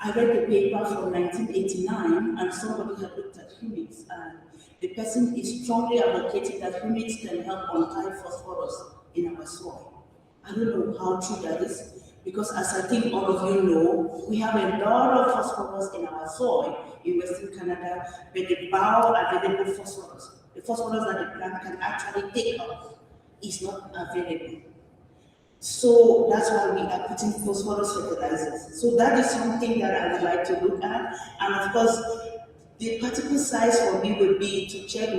I read a paper from 1989, and somebody had looked at humics, and the person is strongly advocating that humics can help untie phosphorus in our soil. I don't know how true that is, because as I think all of you know, we have a lot of phosphorus in our soil in Western Canada, but the bioavailable phosphorus, the phosphorus that the plant can actually take up, is not available. So that's why we are putting phosphorus fertilizers. So that is something that I would like to look at. And of course, the particle size for me would be to check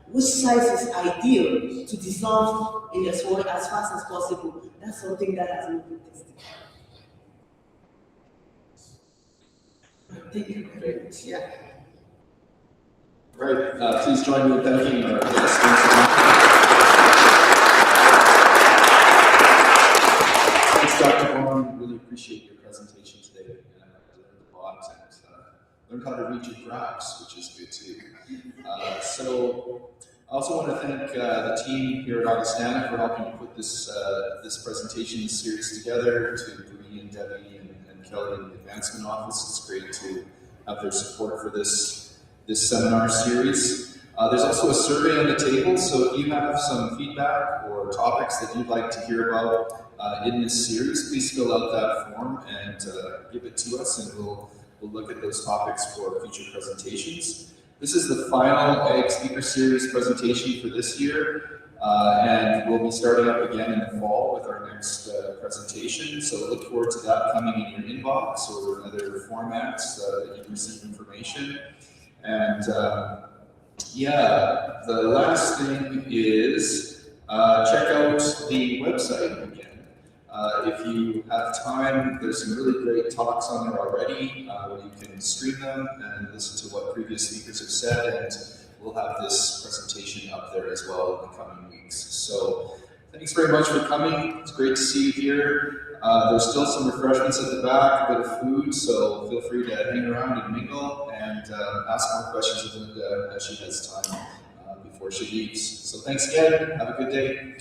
which size is ideal to dissolve in the soil as fast as possible. That's something that has not been tested. Thank you very much. Yeah. Right, please join me in thanking our guests. Thanks, Dr. Gorim. Really appreciate your presentation today. I learned a lot and learned how to read your graphs, which is good too. So I also want to thank the team here at Augustana for helping to put this presentation series together, to Bree and Debbie and Kelly in the Advancement Office. It's great to have their support for this seminar series. There's also a survey on the table, so if you have some feedback or topics that you'd like to hear about in this series, please fill out that form and give it to us, and we'll look at those topics for future presentations. This is the final Ag Speaker Series presentation for this year, and we'll be starting up again in the fall with our next presentation, so look forward to that coming in your inbox or in other formats that you can receive information. And yeah, the last thing is check out the website again. If you have time, there's some really great talks on there already where you can stream them and listen to what previous speakers have said, and we'll have this presentation up there as well in the coming weeks. So thanks very much for coming. It's great to see you here. There's still some refreshments at the back, a bit of food, so feel free to hang around and mingle and ask more questions of Linda as she has time before she leaves. So thanks again. Have a good day.